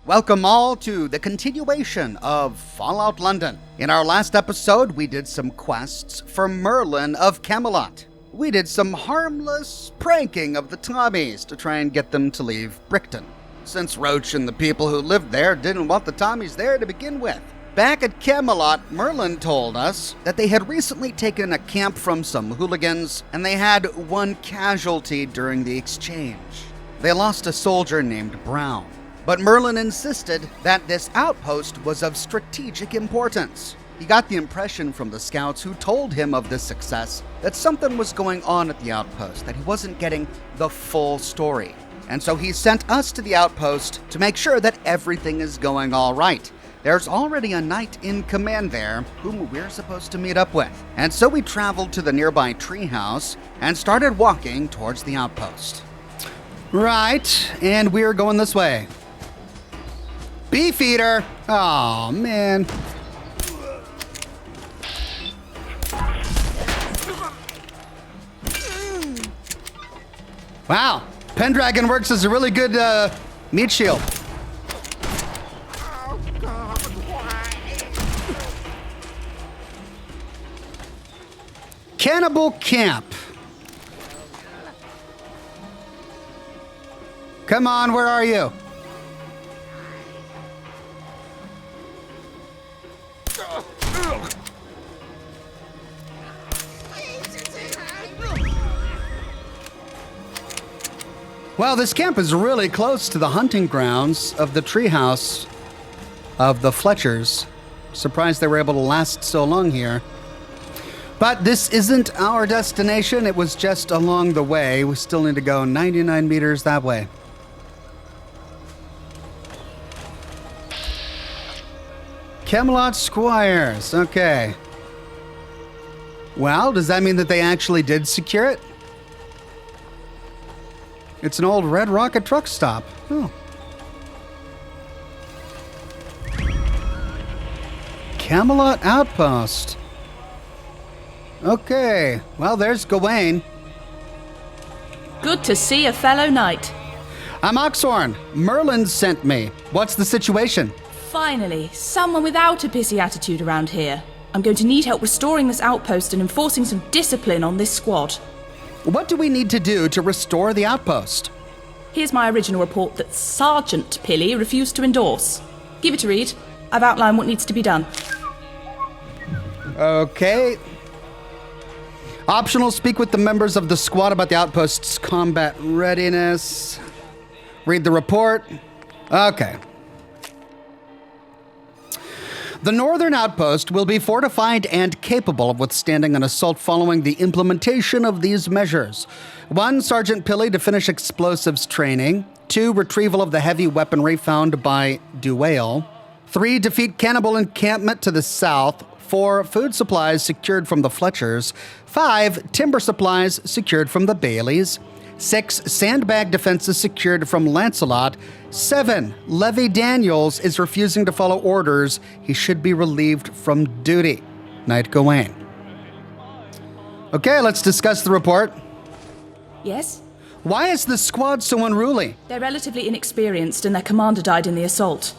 Welcome all to the continuation of Fallout London. In our last episode, we did some quests for Merlin of Camelot. We did some harmless pranking of the Tommies to try and get them to leave Brickton, since Roach and the people who lived there didn't want the Tommies there to begin with. Back at Camelot, Merlin told us that they had recently taken a camp from some hooligans, and they had one casualty during the exchange. They lost a soldier named Brown. But Merlin insisted that this outpost was of strategic importance. He got the impression from the scouts who told him of this success that something was going on at the outpost, that he wasn't getting the full story. And so he sent us to the outpost to make sure that everything is going all right. There's already a knight in command there whom we're supposed to meet up with. And so we traveled to the nearby treehouse and started walking towards the outpost. Right, and we're going this way. Beefeater! Aw, man. Wow, Pendragon works as a really good meat shield. Cannibal Camp. Come on, where are you? Well, this camp is really close to the hunting grounds of the treehouse of the Fletchers. Surprised they were able to last so long here. But this isn't our destination. It was just along the way. We still need to go 99 meters that way. Camelot Squires. Okay. Well, does that mean that they actually did secure it? It's an old Red Rocket truck stop. Oh. Camelot Outpost. Okay. Well, there's Gawain. Good to see a fellow knight. I'm Oxhorn. Merlin sent me. What's the situation? Finally, someone without a pissy attitude around here. I'm going to need help restoring this outpost and enforcing some discipline on this squad. What do we need to do to restore the outpost? Here's my original report that Sergeant Pilly refused to endorse. Give it a read. I've outlined what needs to be done. Okay. Optional, speak with the members of the squad about the outpost's combat readiness. Read the report. Okay. The northern outpost will be fortified and capable of withstanding an assault following the implementation of these measures. 1. Sergeant Pilly to finish explosives training. 2. Retrieval of the heavy weaponry found by Duale. 3. Defeat cannibal encampment to the south. 4. Food supplies secured from the Fletchers. 5. Timber supplies secured from the Baileys. 6. Sandbag defenses secured from Lancelot. 7. Levy Daniels is refusing to follow orders. He should be relieved from duty. Knight Gawain. Okay, let's discuss the report. Yes? Why is the squad so unruly? They're relatively inexperienced and their commander died in the assault.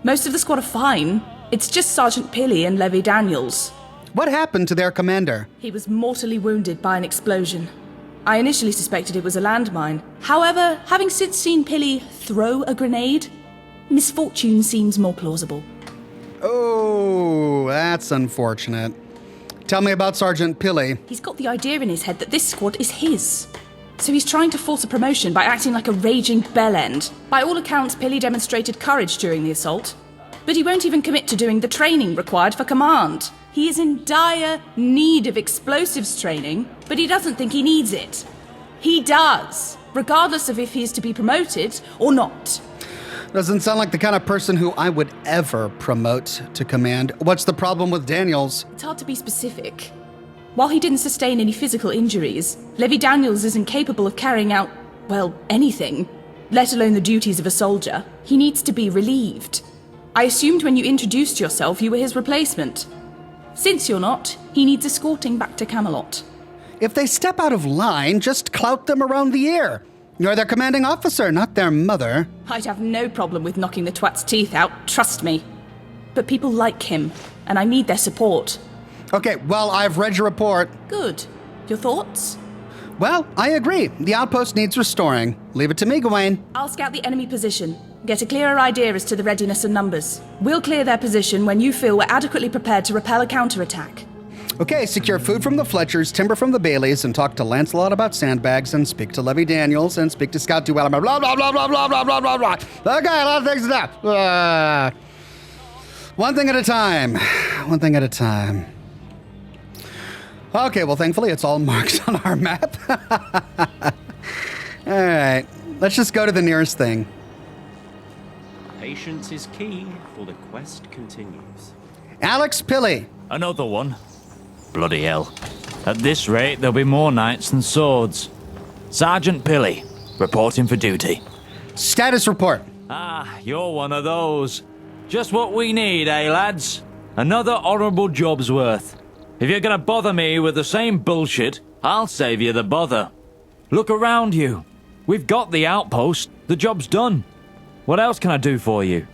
Most of the squad are fine. It's just Sergeant Pilly and Levy Daniels. What happened to their commander? He was mortally wounded by an explosion. I initially suspected it was a landmine. However, having since seen Pilly throw a grenade, misfortune seems more plausible. Oh, that's unfortunate. Tell me about Sergeant Pilly. He's got the idea in his head that this squad is his. So he's trying to force a promotion by acting like a raging bellend. By all accounts, Pilly demonstrated courage during the assault. But he won't even commit to doing the training required for command. He is in dire need of explosives training, but he doesn't think he needs it. He does, regardless of if he is to be promoted or not. Doesn't sound like the kind of person who I would ever promote to command. What's the problem with Daniels? It's hard to be specific. While he didn't sustain any physical injuries, Levy Daniels is incapable of carrying out, well, anything, let alone the duties of a soldier. He needs to be relieved. I assumed when you introduced yourself you were his replacement. Since you're not, he needs escorting back to Camelot. If they step out of line, just clout them around the ear. You're their commanding officer, not their mother. I'd have no problem with knocking the twat's teeth out, trust me. But people like him, and I need their support. Okay, well, I've read your report. Good. Your thoughts? Well, I agree. The outpost needs restoring. Leave it to me, Gawain. I'll scout the enemy position, get a clearer idea as to the readiness and numbers. We'll clear their position when you feel we're adequately prepared to repel a counterattack. Okay, secure food from the Fletchers, timber from the Baileys, and talk to Lancelot about sandbags, and speak to Levy Daniels, and speak to Scout Duell about blah, blah, blah, blah, blah, blah, blah, blah, blah. Okay, a lot of things to do. One thing at a time. One thing at a time. Okay, well, thankfully, it's all marked on our map. All right, let's just go to the nearest thing. Patience is key, for the quest continues. Alex Pilley. Another one. Bloody hell. At this rate, there'll be more knights than swords. Sergeant Pilley, reporting for duty. Status report. Ah, you're one of those. Just what we need, eh, lads? Another honourable job's worth. If you're gonna bother me with the same bullshit, I'll save you the bother. Look around you. We've got the outpost. The job's done. What else can I do for you?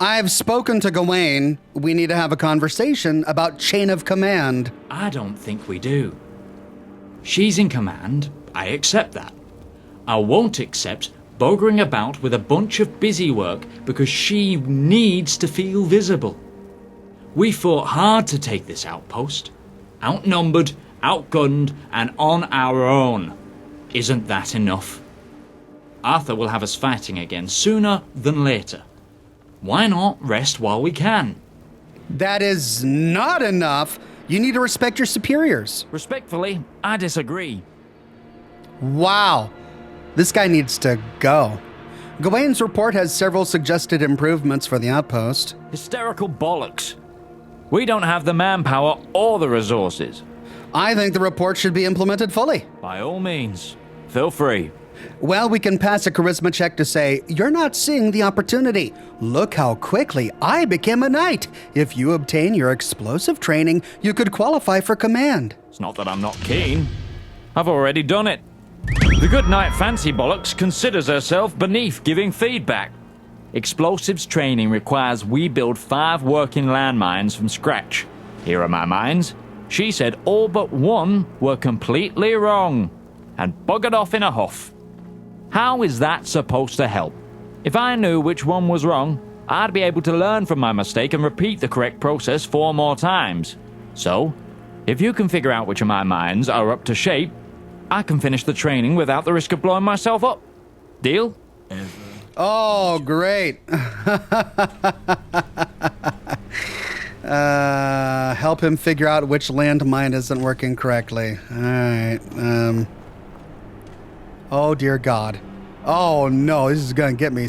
I've spoken to Gawain. We need to have a conversation about chain of command. I don't think we do. She's in command. I accept that. I won't accept bogering about with a bunch of busy work because she needs to feel visible. We fought hard to take this outpost. Outnumbered, outgunned, and on our own. Isn't that enough? Arthur will have us fighting again sooner than later. Why not rest while we can? That is not enough. You need to respect your superiors. Respectfully, I disagree. Wow. This guy needs to go. Gawain's report has several suggested improvements for the outpost. Hysterical bollocks. We don't have the manpower or the resources. I think the report should be implemented fully. By all means, feel free. Well, we can pass a charisma check to say, you're not seeing the opportunity. Look how quickly I became a knight. If you obtain your explosive training, you could qualify for command. It's not that I'm not keen. I've already done it. The good knight Fancy Bollocks considers herself beneath giving feedback. Explosives training requires we build 5 working landmines from scratch. Here are my mines. She said all but one were completely wrong and buggered off in a huff. How is that supposed to help? If I knew which one was wrong, I'd be able to learn from my mistake and repeat the correct process 4 more times. So, if you can figure out which of my mines are up to shape, I can finish the training without the risk of blowing myself up. Deal? Oh, great. Help him figure out which landmine isn't working correctly. All right. Oh, dear God. Oh, no, this is going to get me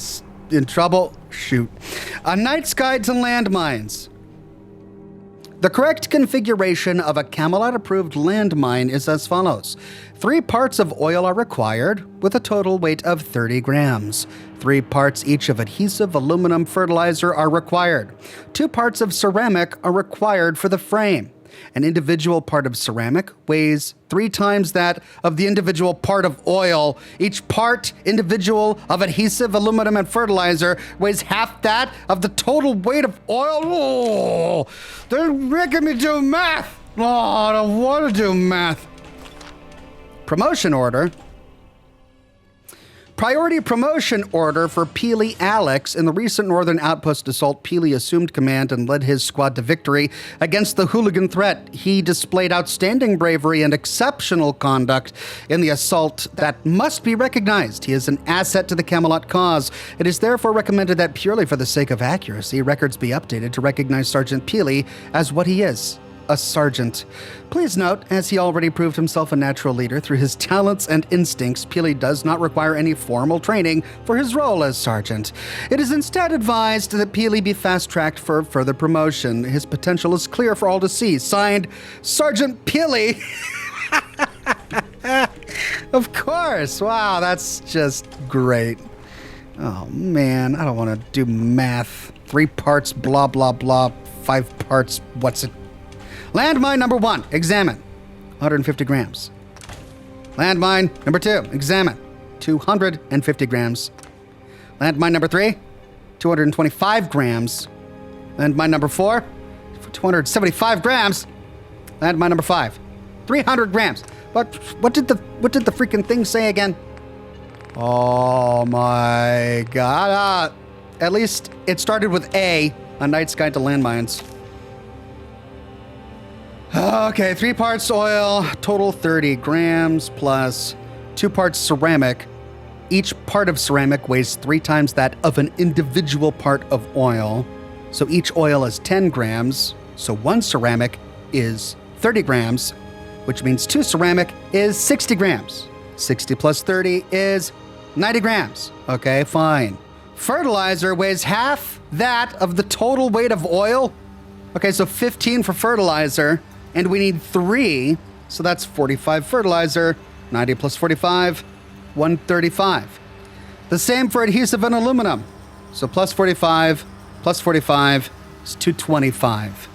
in trouble. Shoot. A Knight's Guide to Landmines. The correct configuration of a Camelot-approved landmine is as follows. 3 parts of oil are required, with a total weight of 30 grams. 3 parts each of adhesive aluminum fertilizer are required. 2 parts of ceramic are required for the frame. An individual part of ceramic weighs 3 times that of the individual part of oil. Each part individual of adhesive, aluminum, and fertilizer weighs half that of the total weight of oil. Oh, they're making me do math. Oh, I don't want to do math. Promotion order. Priority promotion order for Peely Alex. In the recent Northern Outpost assault, Peely assumed command and led his squad to victory against the hooligan threat. He displayed outstanding bravery and exceptional conduct in the assault that must be recognized. He is an asset to the Camelot cause. It is therefore recommended that purely for the sake of accuracy, records be updated to recognize Sergeant Peely as what he is. A sergeant. Please note, as he already proved himself a natural leader through his talents and instincts, Peely does not require any formal training for his role as sergeant. It is instead advised that Peely be fast-tracked for further promotion. His potential is clear for all to see. Signed, Sergeant Peely. Of course. Wow, that's just great. Oh, man, I don't want to do math. 3 parts, blah, blah, blah. 5 parts, what's it? Landmine number 1, examine. 150 grams. Landmine number 2, examine. 250 grams. Landmine number 3, 225 grams. Landmine number 4, 275 grams. Landmine number 5, 300 grams. What did the freaking thing say again? Oh my god. At least it started with A Night's Guide to Landmines. Okay, 3 parts oil, total 30 grams, plus 2 parts ceramic. Each part of ceramic weighs 3 times that of an individual part of oil. So each oil is 10 grams. So 1 ceramic is 30 grams, which means 2 ceramic is 60 grams. 60 plus 30 is 90 grams. Okay, fine. Fertilizer weighs half that of the total weight of oil. Okay, so 15 for fertilizer, and we need 3, so that's 45 fertilizer. 90 plus 45, 135. The same for adhesive and aluminum. So plus 45 is 225.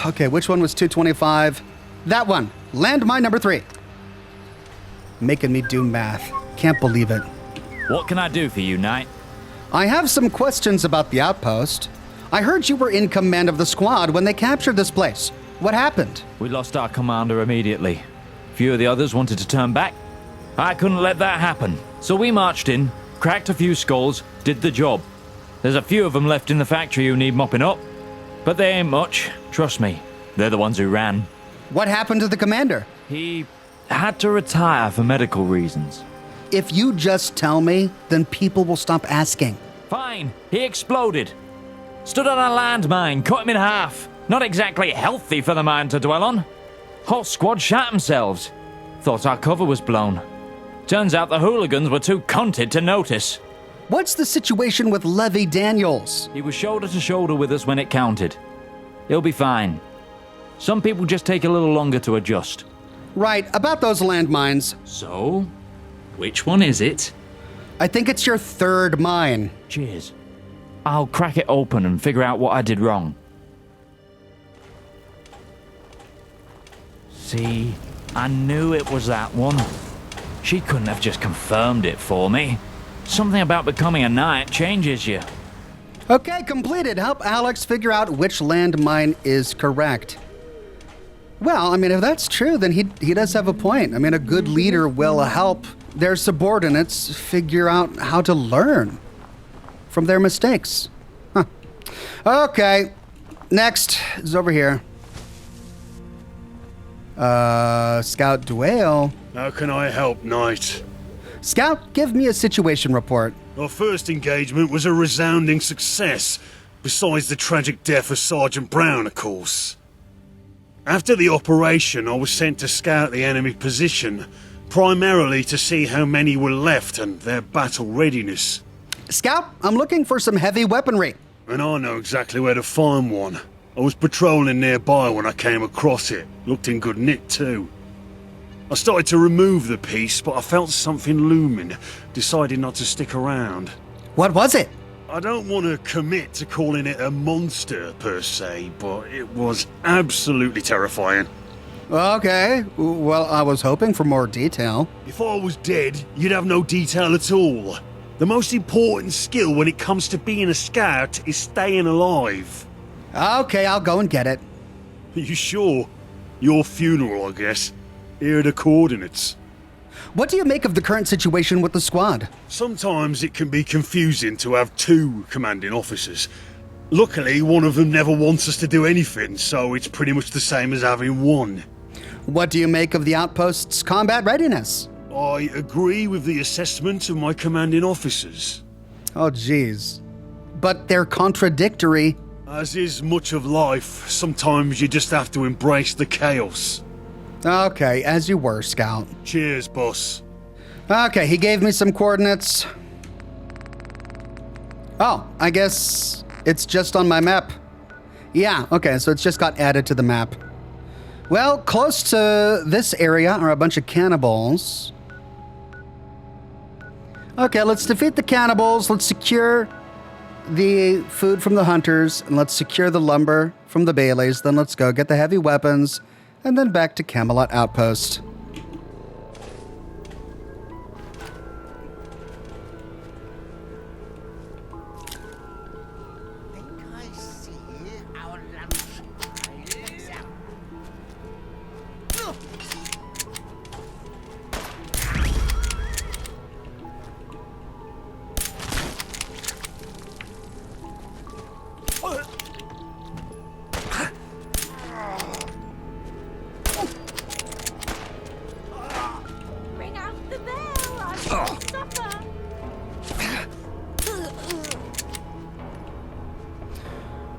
Okay, which one was 225? That one. Landmine number 3. Making me do math. Can't believe it. What can I do for you, Knight? I have some questions about the outpost. I heard you were in command of the squad when they captured this place. What happened? We lost our commander immediately. Few of the others wanted to turn back. I couldn't let that happen. So we marched in, cracked a few skulls, did the job. There's a few of them left in the factory who need mopping up. But they ain't much, trust me. They're the ones who ran. What happened to the commander? He had to retire for medical reasons. If you just tell me, then people will stop asking. Fine, he exploded. Stood on a landmine, cut him in half. Not exactly healthy for the mine to dwell on. Whole squad shot themselves. Thought our cover was blown. Turns out the hooligans were too cunted to notice. What's the situation with Levy Daniels? He was shoulder to shoulder with us when it counted. He'll be fine. Some people just take a little longer to adjust. Right, about those landmines. So, which one is it? I think it's your 3rd mine. Cheers. I'll crack it open and figure out what I did wrong. See, I knew it was that one. She couldn't have just confirmed it for me. Something about becoming a knight changes you. Okay, completed. Help Alex figure out which landmine is correct. Well, I mean, if that's true, then he does have a point. I mean, a good leader will help their subordinates figure out how to learn from their mistakes. Huh. Okay, next is over here. Scout Duale. How can I help, Knight? Scout, give me a situation report. Our first engagement was a resounding success, besides the tragic death of Sergeant Brown, of course. After the operation, I was sent to scout the enemy position, primarily to see how many were left and their battle readiness. Scout, I'm looking for some heavy weaponry. And I know exactly where to find one. I was patrolling nearby when I came across it. Looked in good nick too. I started to remove the piece, but I felt something looming. Decided not to stick around. What was it? I don't want to commit to calling it a monster per se, but it was absolutely terrifying. Okay, well, I was hoping for more detail. If I was dead, you'd have no detail at all. The most important skill when it comes to being a scout is staying alive. Okay, I'll go and get it. Are you sure? Your funeral, I guess. Here are the coordinates. What do you make of the current situation with the squad? Sometimes it can be confusing to have 2 commanding officers. Luckily, one of them never wants us to do anything, so it's pretty much the same as having 1. What do you make of the outpost's combat readiness? I agree with the assessment of my commanding officers. Oh, geez. But they're contradictory. As is much of life, sometimes you just have to embrace the chaos. Okay, as you were, Scout. Cheers, boss. Okay, he gave me some coordinates. Oh, I guess it's just on my map. Yeah, okay, so it's just got added to the map. Well, close to this area are a bunch of cannibals. Okay, let's defeat the cannibals. Let's secure the food from the hunters, and let's secure the lumber from the Baileys. Then let's go get the heavy weapons, and then back to Camelot Outpost.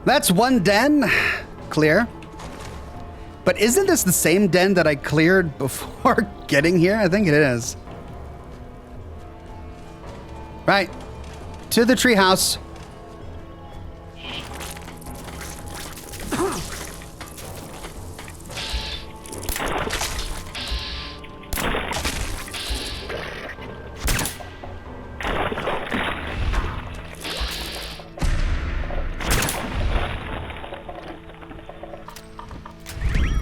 That's one den. Clear. But isn't this the same den that I cleared before getting here? I think it is. Right. To the treehouse.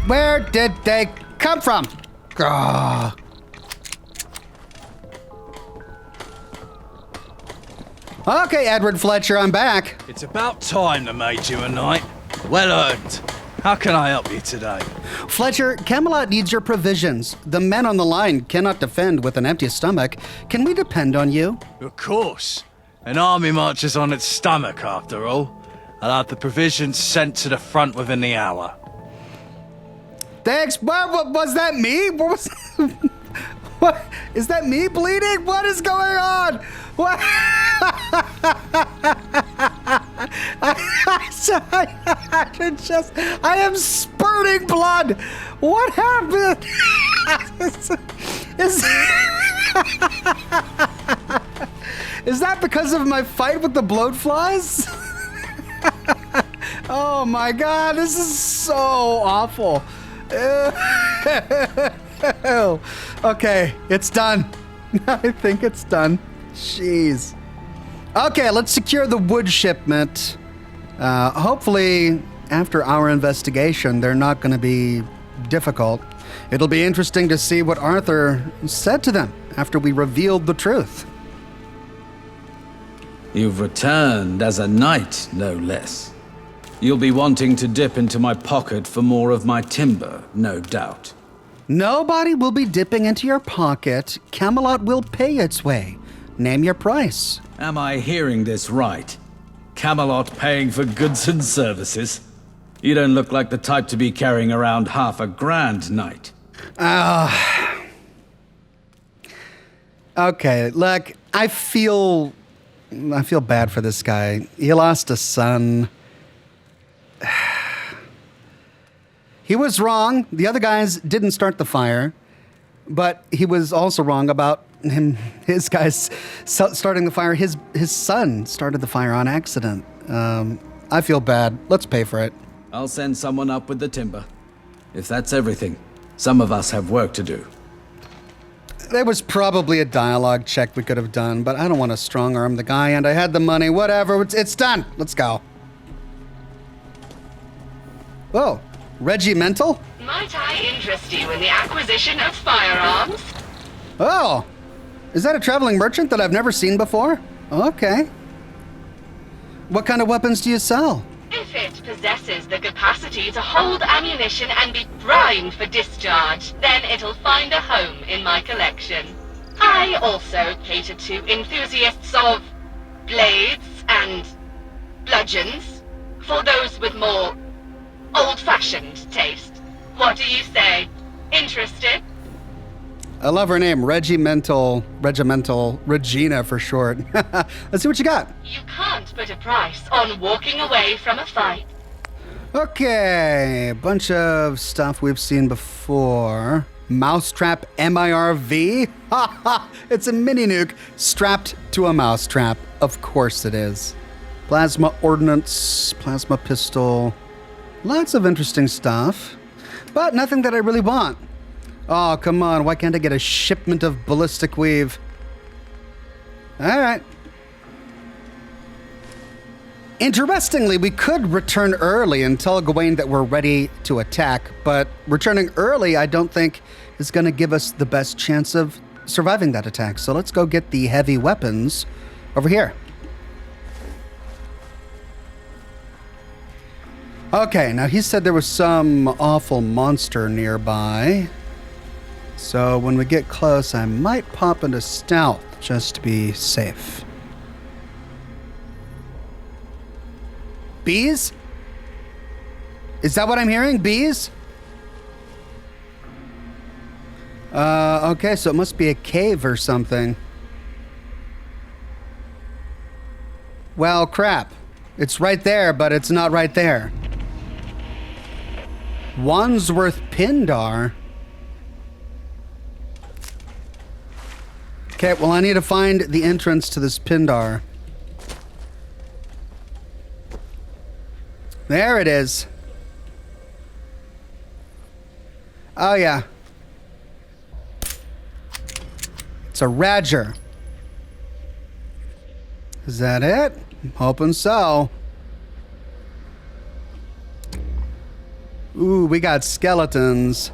Where did they come from? Ah. Okay, Edward Fletcher, I'm back. It's about time they made you a knight. Well earned. How can I help you today? Fletcher, Camelot needs your provisions. The men on the line cannot defend with an empty stomach. Can we depend on you? Of course. An army marches on its stomach, after all. I'll have the provisions sent to the front within the hour. Thanks. What was that me? What was... What? Is that me bleeding? What is going on? What? I am spurting blood. What happened? Is that because of my fight with the bloatflies? Oh my god, this is so awful. Okay, it's done. I think it's done. Jeez. Okay, let's secure the wood shipment. Hopefully, after our investigation, they're not going to be difficult. It'll be interesting to see what Arthur said to them after we revealed the truth. You've returned as a knight, no less. You'll be wanting to dip into my pocket for more of my timber, no doubt. Nobody will be dipping into your pocket. Camelot will pay its way. Name your price. Am I hearing this right? Camelot paying for goods and services? You don't look like the type to be carrying around $500,000, knight. Okay, look, I feel bad for this guy. He lost a son. He was wrong. The other guys didn't start the fire, but he was also wrong about his guys starting the fire. His son started the fire on accident. I feel bad. Let's pay for it. I'll send someone up with the timber. If that's everything, some of us have work to do. There was probably a dialogue check we could have done, but I don't want to strong-arm the guy, and I had the money. Whatever. It's done. Let's go. Whoa. Regimental? Might I interest you in the acquisition of firearms? Oh, is that a traveling merchant that I've never seen before? Okay. What kind of weapons do you sell? If it possesses the capacity to hold ammunition and be primed for discharge, then it'll find a home in my collection. I also cater to enthusiasts of blades and bludgeons, for those with more old-fashioned taste. What do you say? Interested? I love her name, Regimental, Regina for short. Let's see what you got. You can't put a price on walking away from a fight. Okay, a bunch of stuff we've seen before. Mousetrap MIRV? Ha ha! It's a mini nuke strapped to a mousetrap. Of course it is. Plasma ordnance, plasma pistol. Lots of interesting stuff, but nothing that I really want. Oh, come on. Why can't I get a shipment of ballistic weave? All right. Interestingly, we could return early and tell Gawain that we're ready to attack, but returning early, I don't think, is going to give us the best chance of surviving that attack. So let's go get the heavy weapons over here. Okay, now he said there was some awful monster nearby. So when we get close, I might pop into stealth just to be safe. Bees? Is that what I'm hearing? Bees? Okay, so it must be a cave or something. Well, crap. It's right there, but it's not right there. Wandsworth Pindar. Okay, well, I need to find the entrance to this Pindar. There it is. Oh, yeah. It's a Radger. Is that it? I'm hoping so. Ooh, we got skeletons.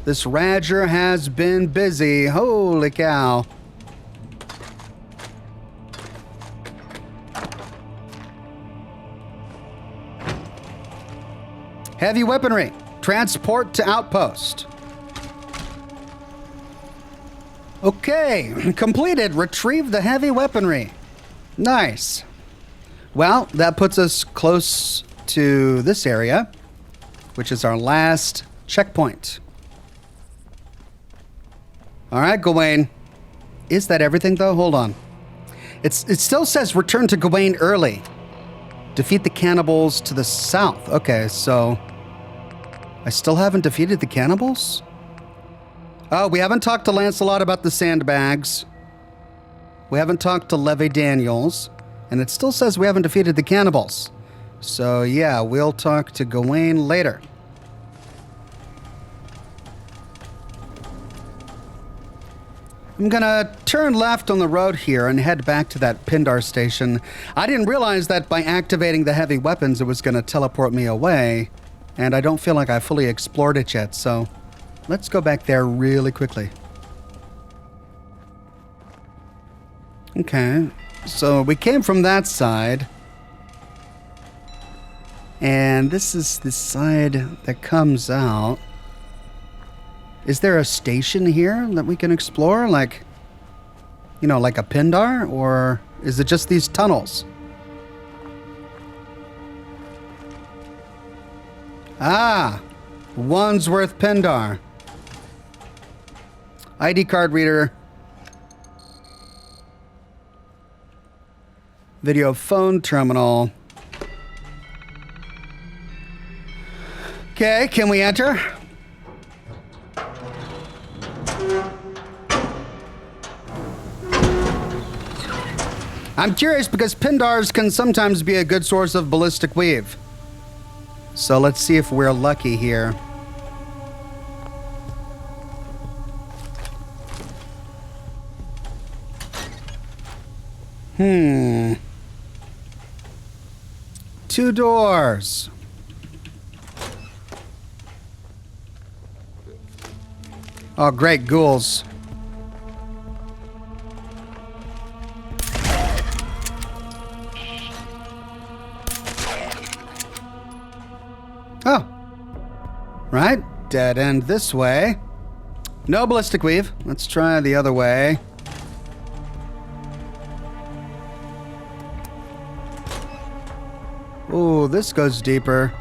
This Radger has been busy. Holy cow. Heavy weaponry. Transport to outpost. Okay, completed. Retrieve the heavy weaponry. Nice. Well, that puts us close to this area, which is our last checkpoint. All right, Gawain. Is that everything, though? Hold on. It still says return to Gawain early. Defeat the cannibals to the south. Okay, so I still haven't defeated the cannibals? Oh, we haven't talked to Lancelot about the sandbags. We haven't talked to Levy Daniels. And it still says we haven't defeated the cannibals. So yeah, we'll talk to Gawain later. I'm gonna turn left on the road here and head back to that Pindar station. I didn't realize that by activating the heavy weapons it was gonna teleport me away. And I don't feel like I fully explored it yet, so let's go back there really quickly. Okay, so we came from that side. And this is the side that comes out. Is there a station here that we can explore? Like, you know, like a Pindar? Or is it just these tunnels? Ah, Wandsworth Pindar. ID card reader. Video phone terminal. Okay, can we enter? I'm curious because Pindars can sometimes be a good source of ballistic weave. So let's see if we're lucky here. Two doors. Oh, great ghouls. Oh. Right. Dead end this way. No ballistic weave. Let's try the other way. Ooh, this goes deeper.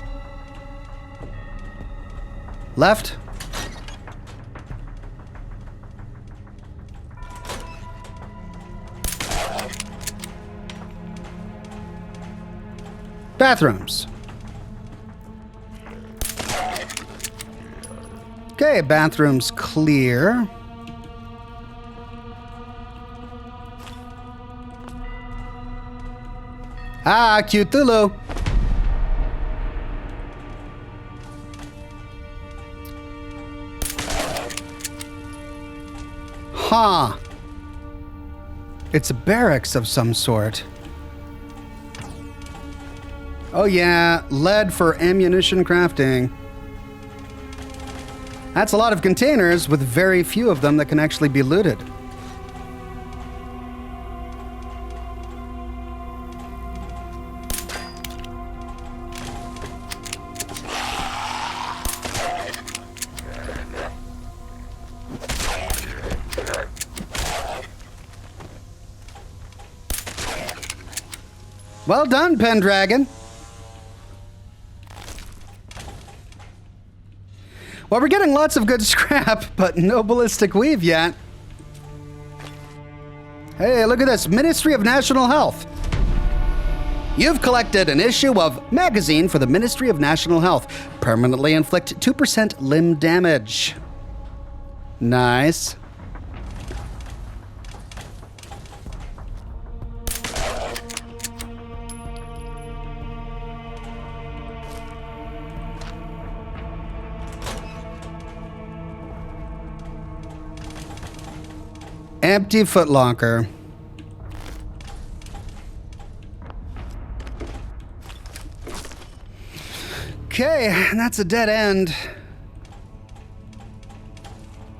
Left. Bathrooms. Okay, bathroom's clear. Ah, Cthulhu. Huh. It's a barracks of some sort. Oh yeah, lead for ammunition crafting. That's a lot of containers with very few of them that can actually be looted. Well done, Pendragon. Well, we're getting lots of good scrap, but no ballistic weave yet. Hey, look at this. Ministry of National Health. You've collected an issue of Magazine for the Ministry of National Health. Permanently inflict 2% limb damage. Nice. Empty footlocker. Okay, that's a dead end.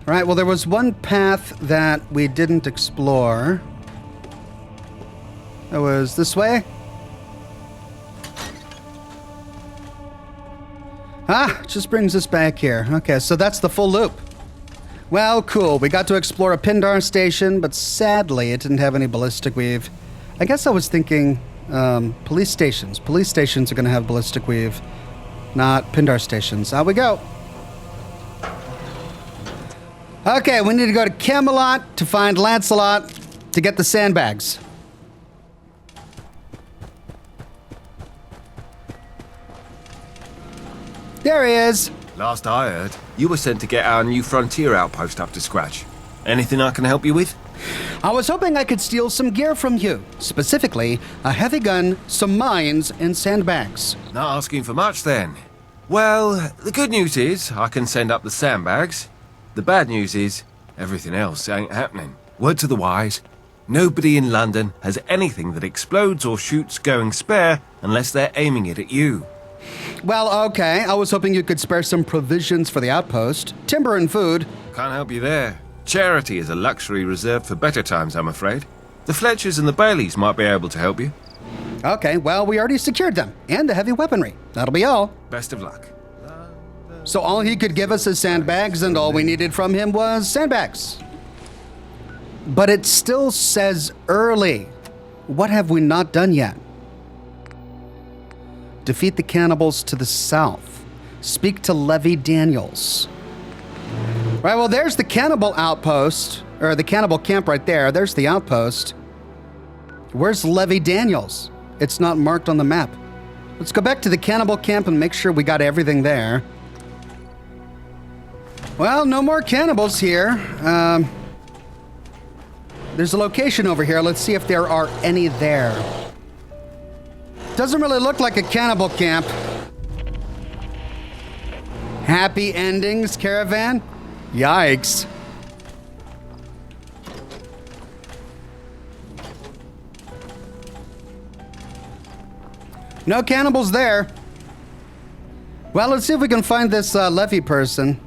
All right, well, there was one path that we didn't explore. It was this way. Just brings us back here. Okay, so that's the full loop. Well, cool. We got to explore a Pindar station, but sadly it didn't have any ballistic weave. I guess I was thinking police stations. Police stations are going to have ballistic weave, not Pindar stations. Out we go. Okay, we need to go to Camelot to find Lancelot to get the sandbags. There he is. Last I heard, you were sent to get our new frontier outpost up to scratch. Anything I can help you with? I was hoping I could steal some gear from you. Specifically, a heavy gun, some mines, and sandbags. Not asking for much then. Well, the good news is I can send up the sandbags. The bad news is everything else ain't happening. Word to the wise, nobody in London has anything that explodes or shoots going spare unless they're aiming it at you. Well, okay. I was hoping you could spare some provisions for the outpost. Timber and food. Can't help you there. Charity is a luxury reserved for better times, I'm afraid. The Fletchers and the Baileys might be able to help you. Okay, well, we already secured them. And the heavy weaponry. That'll be all. Best of luck. So all he could give us is sandbags, and all we needed from him was sandbags. But it still says early. What have we not done yet? Defeat the cannibals to the south. Speak to Levy Daniels. Right, well, there's the cannibal outpost, or the cannibal camp right there. There's the outpost. Where's Levy Daniels? It's not marked on the map. Let's go back to the cannibal camp and make sure we got everything there. Well, no more cannibals here. There's a location over here. Let's see if there are any there. Doesn't really look like a cannibal camp. Happy endings, caravan? Yikes. No cannibals there. Well, let's see if we can find this Levy person.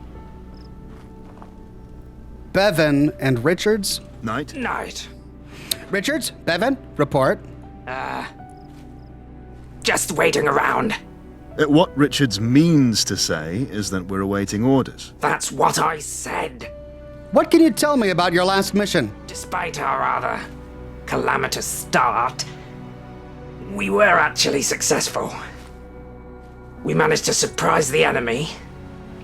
Bevan and Richards. Night. Richards, Bevan, report. Just waiting around. What Richards means to say is that we're awaiting orders. That's what I said. What can you tell me about your last mission? Despite our rather calamitous start, we were actually successful. We managed to surprise the enemy,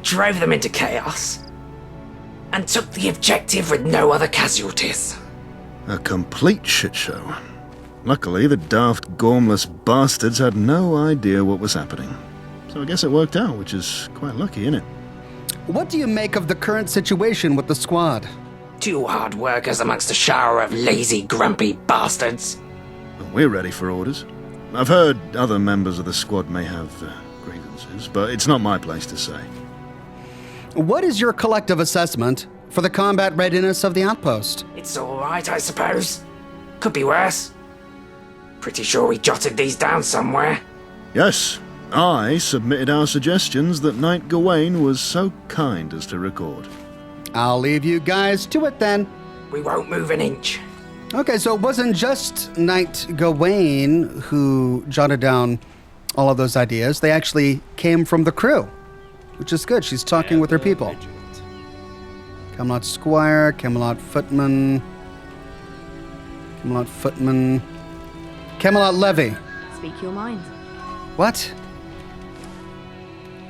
drove them into chaos, and took the objective with no other casualties. A complete shitshow. Luckily, the daft, gormless bastards had no idea what was happening. So I guess it worked out, which is quite lucky, isn't it? What do you make of the current situation with the squad? 2 hard workers amongst a shower of lazy, grumpy bastards. We're ready for orders. I've heard other members of the squad may have grievances, but it's not my place to say. What is your collective assessment for the combat readiness of the outpost? It's all right, I suppose. Could be worse. Pretty sure we jotted these down somewhere. Yes, I submitted our suggestions that Knight Gawain was so kind as to record. I'll leave you guys to it then. We won't move an inch. Okay, so it wasn't just Knight Gawain who jotted down all of those ideas. They actually came from the crew, which is good. She's talking with her people. Camelot Squire, Camelot Footman, Camelot Levy. Speak your mind. What?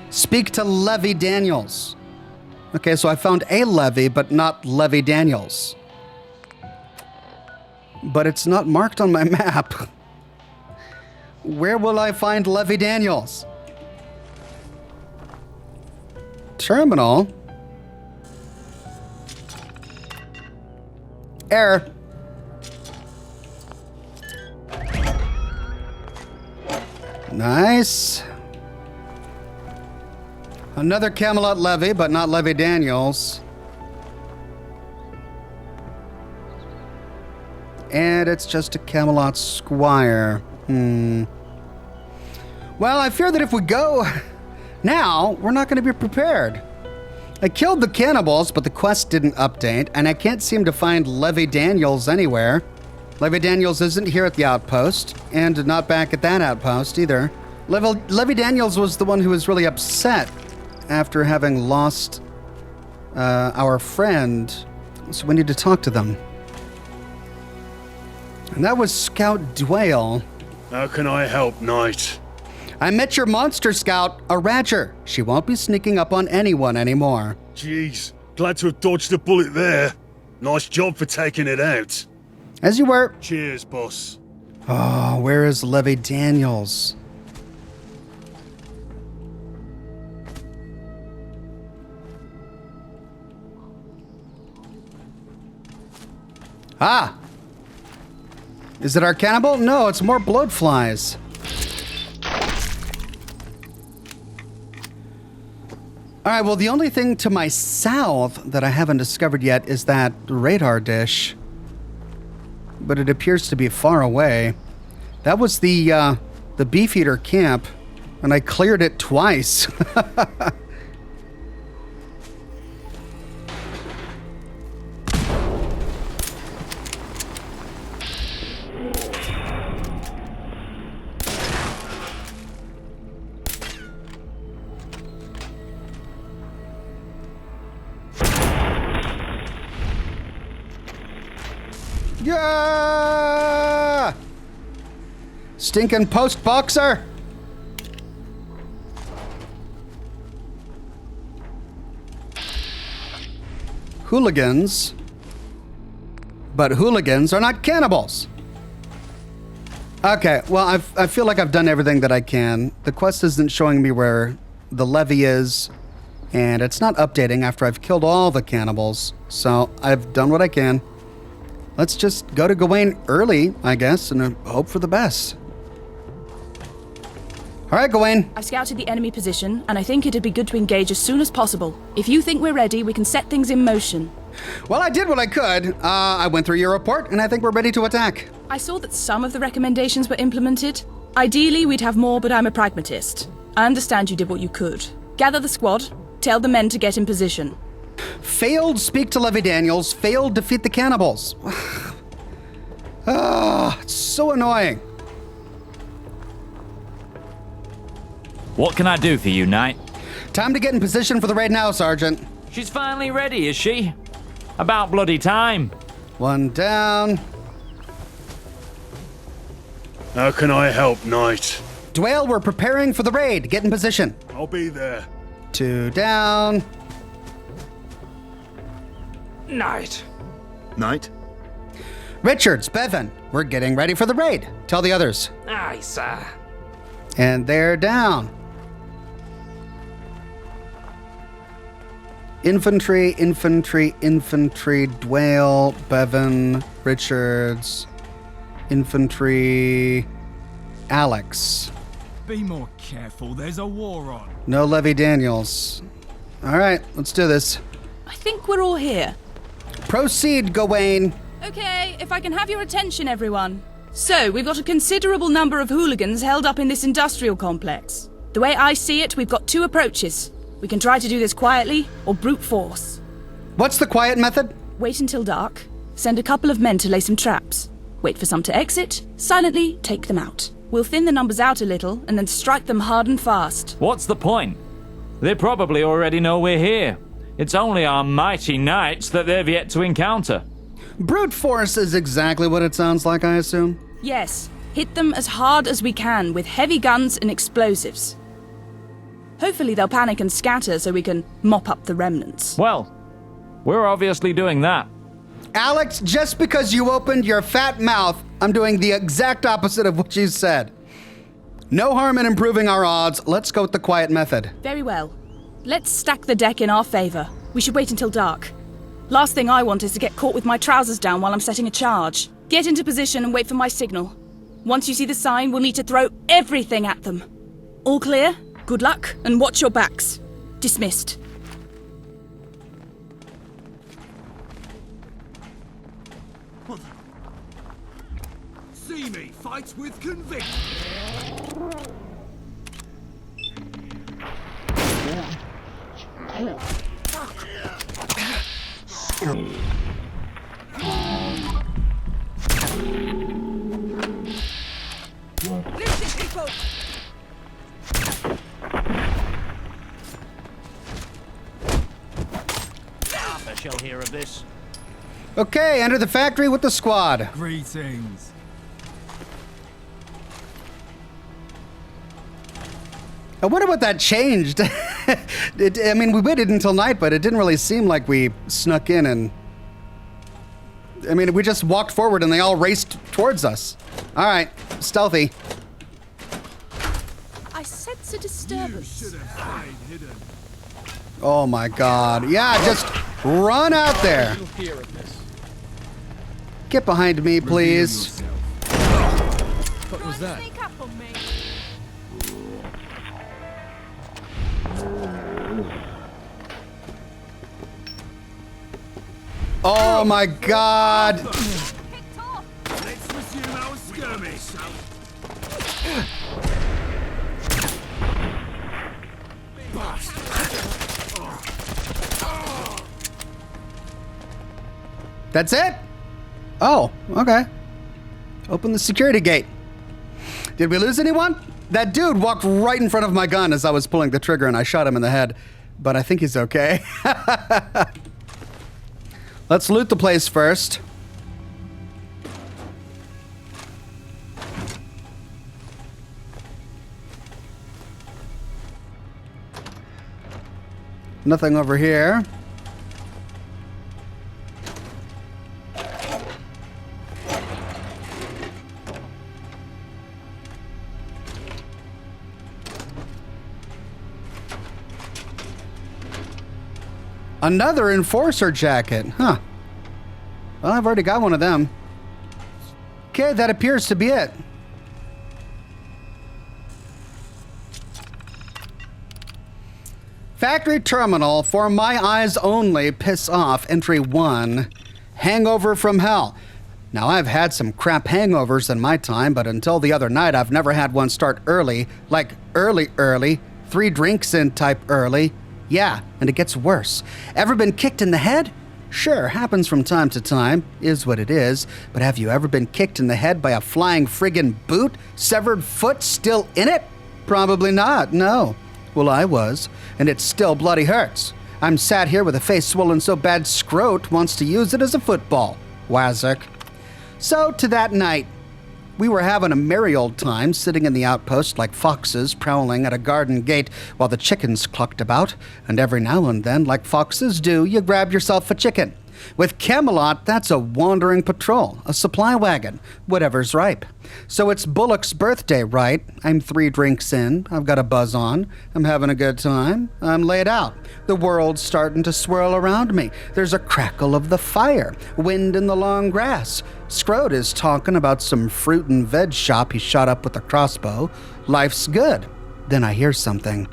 Speak to Levy Daniels. Okay, so I found a Levy, but not Levy Daniels. But it's not marked on my map. Where will I find Levy Daniels? Terminal? Error. Nice. Another Camelot Levy, but not Levy Daniels. And it's just a Camelot Squire. Well, I fear that if we go now, we're not going to be prepared. I killed the cannibals, but the quest didn't update, and I can't seem to find Levy Daniels anywhere. Levy Daniels isn't here at the outpost, and not back at that outpost either. Levy Daniels was the one who was really upset after having lost our friend, so we need to talk to them. And that was Scout Dwale. How can I help, Knight? I met your monster scout, a Radger. She won't be sneaking up on anyone anymore. Jeez, glad to have dodged a bullet there. Nice job for taking it out. As you were. Cheers, boss. Oh, where is Levy Daniels? Ah! Is it our cannibal? No, it's more bloatflies. All right, well, the only thing to my south that I haven't discovered yet is that radar dish. But it appears to be far away. That was the Beefeater camp, and I cleared it twice. Yeah! Stinking post boxer! Hooligans. But hooligans are not cannibals. Okay, well, I feel like I've done everything that I can. The quest isn't showing me where the levy is, and it's not updating after I've killed all the cannibals. So I've done what I can. Let's just go to Gawain early, I guess, and hope for the best. All right, Gawain. I've scouted the enemy position, and I think it'd be good to engage as soon as possible. If you think we're ready, we can set things in motion. Well, I did what I could. I went through your report, and I think we're ready to attack. I saw that some of the recommendations were implemented. Ideally, we'd have more, but I'm a pragmatist. I understand you did what you could. Gather the squad. Tell the men to get in position. Failed speak to Levy Daniels. Failed defeat the cannibals. It's so annoying. What can I do for you, Knight? Time to get in position for the raid now, Sergeant. She's finally ready, is she? About bloody time. One down. How can I help, Knight? Dwale, we're preparing for the raid. Get in position. I'll be there. 2 down. Knight. Knight? Richards, Bevan, we're getting ready for the raid. Tell the others. Aye, sir. And they're down. Infantry, Dwale, Bevan, Richards, infantry, Alex. Be more careful, there's a war on. No Levy Daniels. All right, let's do this. I think we're all here. Proceed, Gawain. Okay, if I can have your attention, everyone. So, we've got a considerable number of hooligans held up in this industrial complex. The way I see it, we've got two approaches. We can try to do this quietly, or brute force. What's the quiet method? Wait until dark, send a couple of men to lay some traps. Wait for some to exit, silently take them out. We'll thin the numbers out a little, and then strike them hard and fast. What's the point? They probably already know we're here. It's only our mighty knights that they've yet to encounter. Brute force is exactly what it sounds like, I assume. Yes, hit them as hard as we can with heavy guns and explosives. Hopefully they'll panic and scatter so we can mop up the remnants. Well, we're obviously doing that. Alex, just because you opened your fat mouth, I'm doing the exact opposite of what you said. No harm in improving our odds. Let's go with the quiet method. Very well. Let's stack the deck in our favour. We should wait until dark. Last thing I want is to get caught with my trousers down while I'm setting a charge. Get into position and wait for my signal. Once you see the sign, we'll need to throw everything at them. All clear? Good luck, and watch your backs. Dismissed. See me fight with conviction. Listen, people! Arthur shall hear of this. Okay, enter the factory with the squad. Greetings. I wonder what that changed. I mean, we waited until night, but it didn't really seem like we snuck in and... I mean, we just walked forward and they all raced towards us. All right, stealthy. I sense a disturbance. Oh my god. Yeah, just run out there. Get behind me, please. What was that? Oh my god. Let's resume our skirmish. That's it? Oh, okay. Open the security gate. Did we lose anyone? That dude walked right in front of my gun as I was pulling the trigger and I shot him in the head. But I think he's okay. Let's loot the place first. Nothing over here. Another enforcer jacket, huh? Well, I've already got one of them. Okay, that appears to be it. Factory terminal for my eyes only. Piss off. Entry 1. Hangover from hell. Now, I've had some crap hangovers in my time, but until the other night, I've never had one start early. Like early. 3 drinks in type early. Yeah, and it gets worse. Ever been kicked in the head? Sure, happens from time to time, is what it is, but have you ever been kicked in the head by a flying friggin' boot? Severed foot still in it? Probably not, no. Well, I was, and it still bloody hurts. I'm sat here with a face swollen so bad Scroat wants to use it as a football. Wazzock. So, to that night. We were having a merry old time, sitting in the outpost like foxes prowling at a garden gate while the chickens clucked about, and every now and then, like foxes do, you grab yourself a chicken. With Camelot, that's a wandering patrol, a supply wagon, whatever's ripe. So it's Bullock's birthday, right? I'm 3 drinks in, I've got a buzz on, I'm having a good time, I'm laid out. The world's starting to swirl around me. There's a crackle of the fire, wind in the long grass. Scroat is talking about some fruit and veg shop he shot up with a crossbow. Life's good. Then I hear something.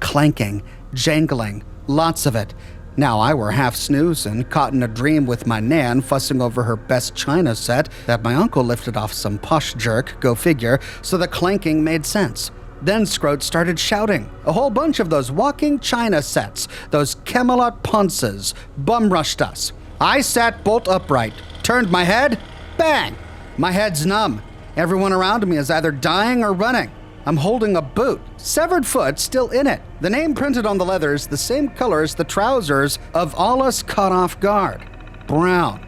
Clanking, jangling, lots of it. Now I were half snoozing, caught in a dream with my Nan fussing over her best china set that my uncle lifted off some posh jerk, go figure, so the clanking made sense. Then Scroat started shouting. A whole bunch of those walking china sets, those Camelot ponces, bum rushed us. I sat bolt upright, turned my head, bang! My head's numb. Everyone around me is either dying or running. I'm holding a boot, severed foot still in it. The name printed on the leather is the same color as the trousers of all us caught off guard. Brown.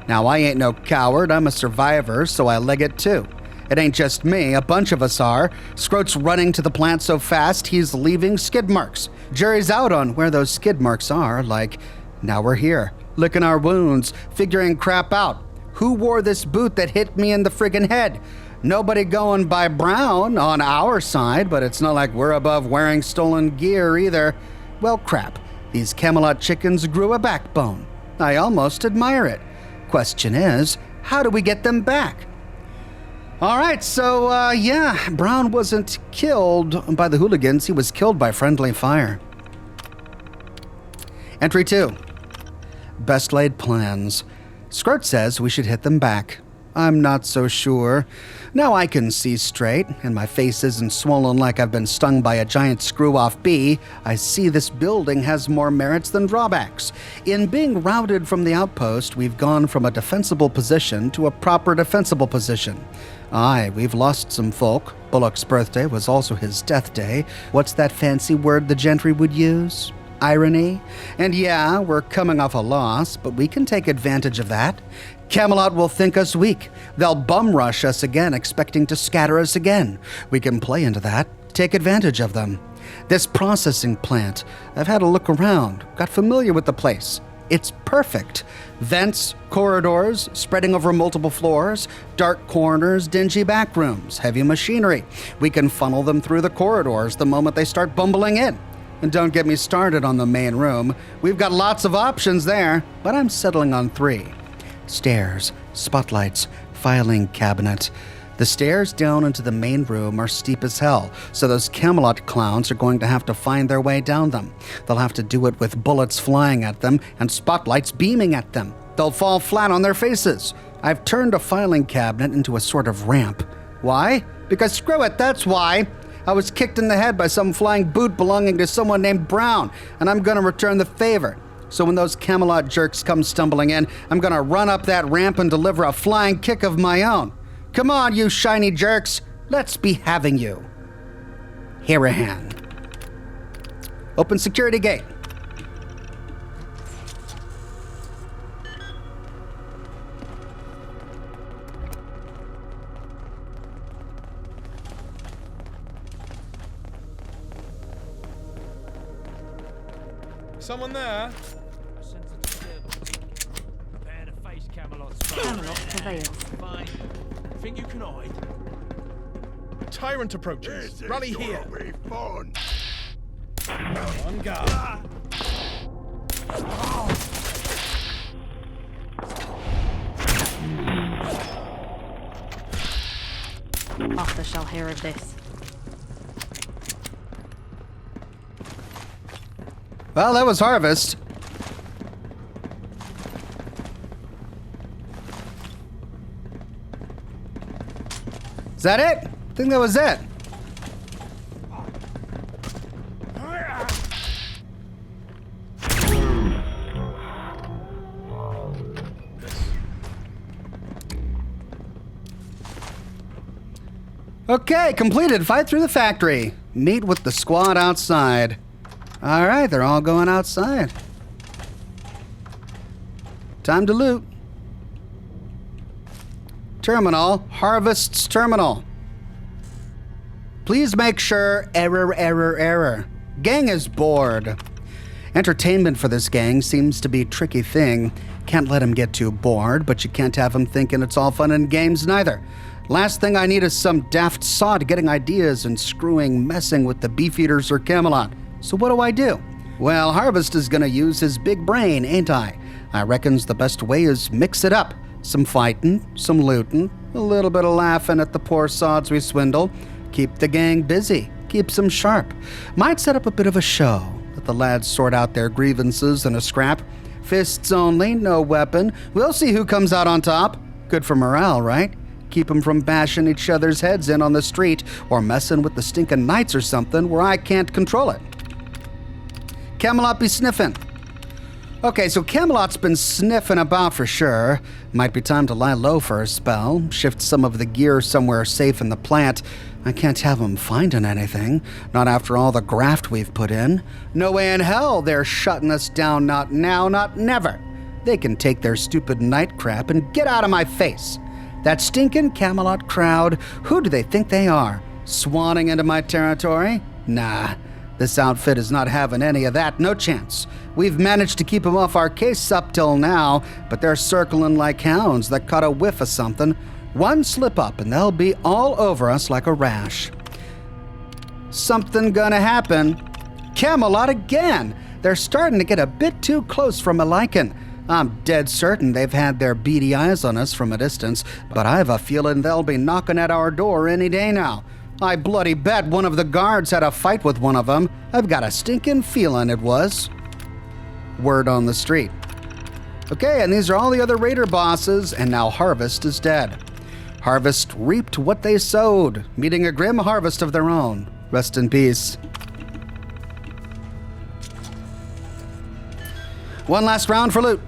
Now, I ain't no coward, I'm a survivor, so I leg it too. It ain't just me, a bunch of us are. Scroat's running to the plant so fast he's leaving skid marks. Jury's out on where those skid marks are, like, now we're here, licking our wounds, figuring crap out. Who wore this boot that hit me in the friggin' head? Nobody going by Brown on our side, but it's not like we're above wearing stolen gear either. Well, crap. These Camelot chickens grew a backbone. I almost admire it. Question is, how do we get them back? All right, so, yeah, Brown wasn't killed by the hooligans. He was killed by friendly fire. Entry 2. Best laid plans. Skirt says we should hit them back. I'm not so sure. Now I can see straight, and my face isn't swollen like I've been stung by a giant screw-off bee. I see this building has more merits than drawbacks. In being routed from the outpost, we've gone from a defensible position to a proper defensible position. Aye, we've lost some folk. Bullock's birthday was also his death day. What's that fancy word the gentry would use? Irony? And yeah, we're coming off a loss, but we can take advantage of that. Camelot will think us weak. They'll bum rush us again, expecting to scatter us again. We can play into that, take advantage of them. This processing plant, I've had a look around, got familiar with the place. It's perfect. Vents, corridors, spreading over multiple floors, dark corners, dingy back rooms, heavy machinery. We can funnel them through the corridors the moment they start bumbling in. And don't get me started on the main room. We've got lots of options there, but I'm settling on 3. Stairs, spotlights, filing cabinet. The stairs down into the main room are steep as hell, so those Camelot clowns are going to have to find their way down them. They'll have to do it with bullets flying at them and spotlights beaming at them. They'll fall flat on their faces. I've turned a filing cabinet into a sort of ramp. Why? Because screw it, that's why. I was kicked in the head by some flying boot belonging to someone named Brown, and I'm gonna return the favor. So when those Camelot jerks come stumbling in, I'm gonna run up that ramp and deliver a flying kick of my own. Come on, you shiny jerks. Let's be having you. Here a hand. Open security gate. Someone there? Prepare to face Camelot's Camelot prevails. Fine. Think you can hide? A tyrant approaches. Rally here. Be fun. On guard. Arthur shall hear of this. Well, that was Harvest. Is that it? I think that was it. Okay, completed. Fight through the factory. Meet with the squad outside. All right, they're all going outside. Time to loot. Terminal, Harvest's terminal. Please make sure error. Gang is bored. Entertainment for this gang seems to be a tricky thing. Can't let him get too bored, but you can't have him thinking it's all fun and games neither. Last thing I need is some daft sod getting ideas and messing with the Beefeaters or Camelot. So what do? Well, Harvest is gonna use his big brain, ain't I? I reckons the best way is mix it up. Some fightin', some lootin', a little bit of laughing at the poor sods we swindle. Keep the gang busy, keeps them sharp. Might set up a bit of a show. Let the lads sort out their grievances in a scrap. Fists only, no weapon. We'll see who comes out on top. Good for morale, right? Keep them from bashing each other's heads in on the street or messing with the stinking knights or something where I can't control it. Camelot be sniffing. Okay, so Camelot's been sniffing about for sure. Might be time to lie low for a spell, shift some of the gear somewhere safe in the plant. I can't have them finding anything, not after all the graft we've put in. No way in hell they're shutting us down, not now, not never. They can take their stupid night crap and get out of my face. That stinking Camelot crowd, who do they think they are? Swanning into my territory? Nah. This outfit is not having any of that, no chance. We've managed to keep them off our case up till now, but they're circling like hounds that caught a whiff of something. One slip up and they'll be all over us like a rash. Something gonna happen. Camelot again! They're starting to get a bit too close for my liking. I'm dead certain they've had their beady eyes on us from a distance, but I have a feeling they'll be knocking at our door any day now. I bloody bet one of the guards had a fight with one of them. I've got a stinking feeling it was. Word on the street. Okay, and these are all the other raider bosses, and now Harvest is dead. Harvest reaped what they sowed, meeting a grim harvest of their own. Rest in peace. One last round for loot.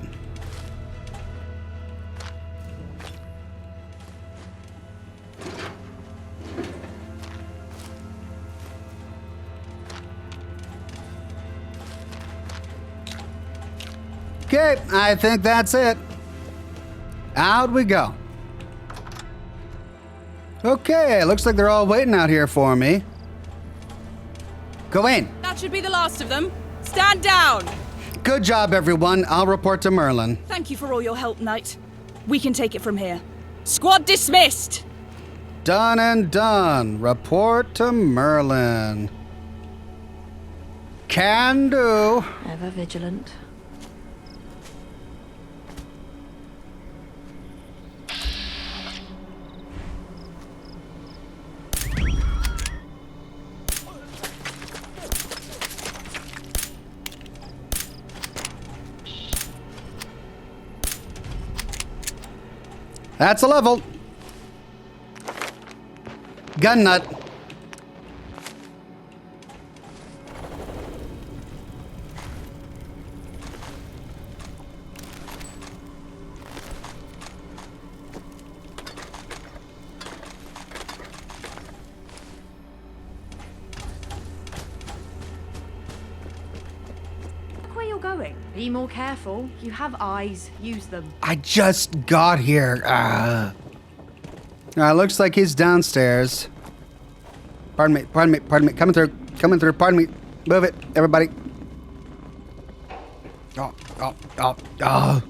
Okay, I think that's it. Out we go. Okay, looks like they're all waiting out here for me. Gawain. That should be the last of them. Stand down! Good job, everyone. I'll report to Merlin. Thank you for all your help, Knight. We can take it from here. Squad dismissed! Done and done. Report to Merlin. Can do. Ever vigilant. That's a level. Gun nut. Look where you're going. Be more careful. You have eyes. Use them. I just got here. Looks like he's downstairs. Pardon me. Coming through. Pardon me. Move it, everybody. Oh.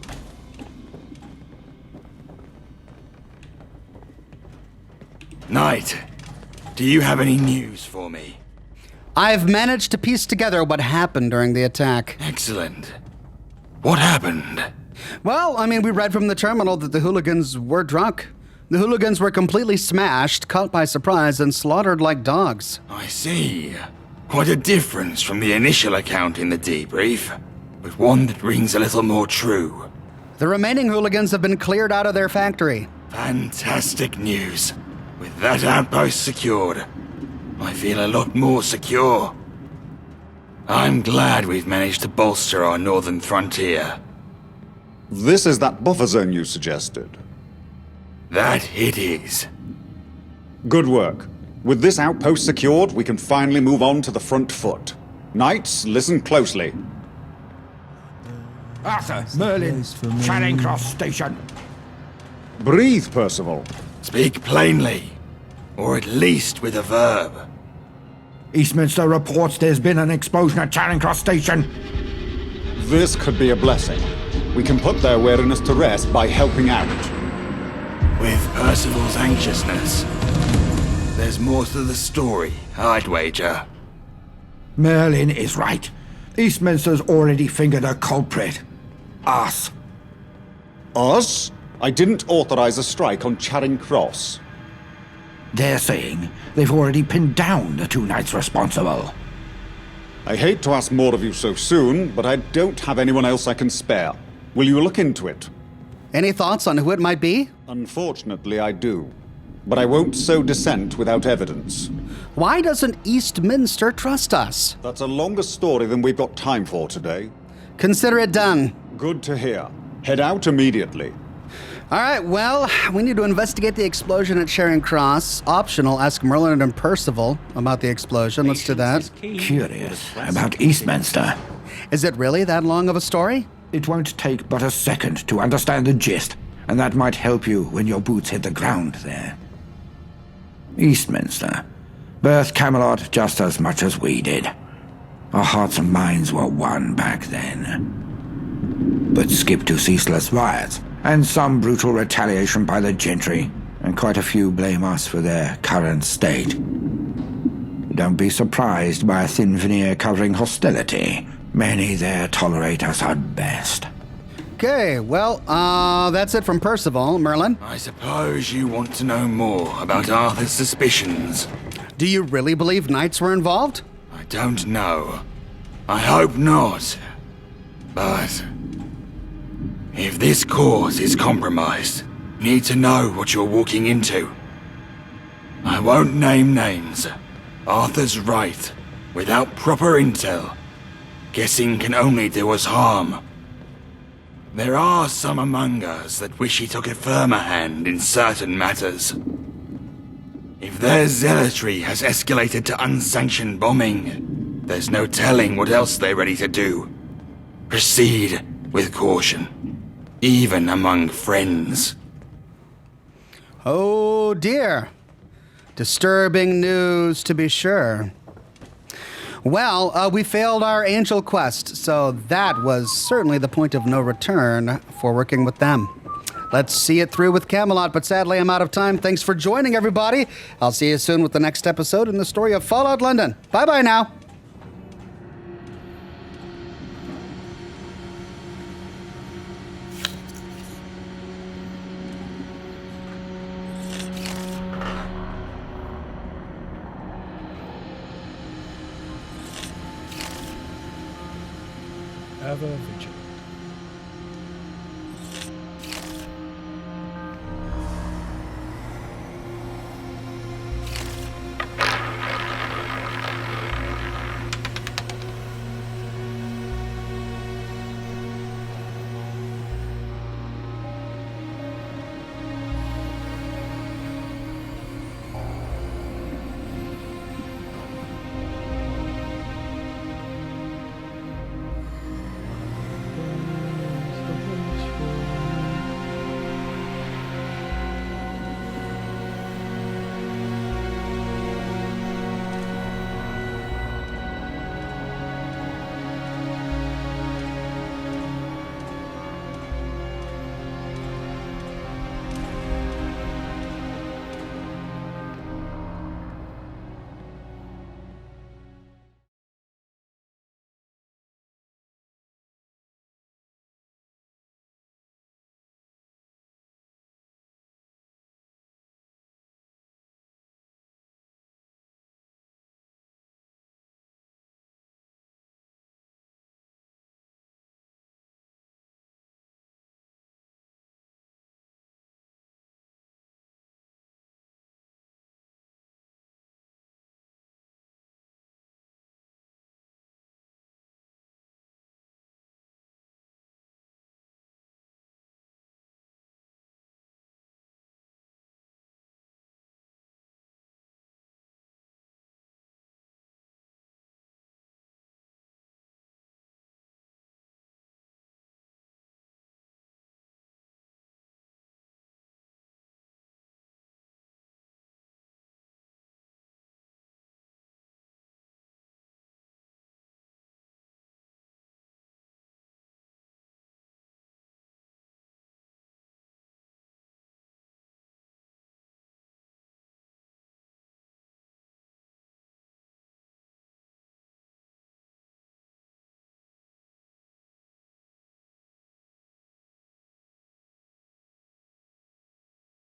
Knight, do you have any news for me? I've managed to piece together what happened during the attack. Excellent. What happened? Well, we read from the terminal that the hooligans were drunk. The hooligans were completely smashed, caught by surprise, and slaughtered like dogs. I see. Quite a difference from the initial account in the debrief, but one that rings a little more true. The remaining hooligans have been cleared out of their factory. Fantastic news. With that outpost secured, I feel a lot more secure. I'm glad we've managed to bolster our northern frontier. This is that buffer zone you suggested. That it is. Good work. With this outpost secured, we can finally move on to the front foot. Knights, listen closely. Arthur, Merlin, Charing Cross Station. Breathe, Percival. Speak plainly, or at least with a verb. Eastminster reports there's been an explosion at Charing Cross Station. This could be a blessing. We can put their weariness to rest by helping out. With Percival's anxiousness, there's more to the story, I'd wager. Merlin is right. Eastminster's already fingered a culprit. Us. Us? I didn't authorize a strike on Charing Cross. They're saying they've already pinned down the two knights responsible. I hate to ask more of you so soon, but I don't have anyone else I can spare. Will you look into it? Any thoughts on who it might be? Unfortunately, I do. But I won't sow dissent without evidence. Why doesn't Eastminster trust us? That's a longer story than we've got time for today. Consider it done. Good to hear. Head out immediately. All right, well, we need to investigate the explosion at Charing Cross. Optional, ask Merlin and Percival about the explosion. Let's do that. Curious about Eastminster. Is it really that long of a story? It won't take but a second to understand the gist, and that might help you when your boots hit the ground there. Eastminster birthed Camelot just as much as we did. Our hearts and minds were one back then. But skip to ceaseless riots, and some brutal retaliation by the gentry, and quite a few blame us for their current state. Don't be surprised by a thin veneer covering hostility. Many there tolerate us at best. Okay, well, that's it from Percival. Merlin? I suppose you want to know more about Arthur's suspicions. Do you really believe knights were involved? I don't know. I hope not. But if this cause is compromised, you need to know what you're walking into. I won't name names. Arthur's right. Without proper intel, guessing can only do us harm. There are some among us that wish he took a firmer hand in certain matters. If their zealotry has escalated to unsanctioned bombing, there's no telling what else they're ready to do. Proceed with caution, even among friends. Oh dear. Disturbing news, to be sure. Well, we failed our angel quest, so that was certainly the point of no return for working with them. Let's see it through with Camelot, but sadly I'm out of time. Thanks for joining, everybody. I'll see you soon with the next episode in the story of Fallout London. Bye-bye now. Ever vigilant.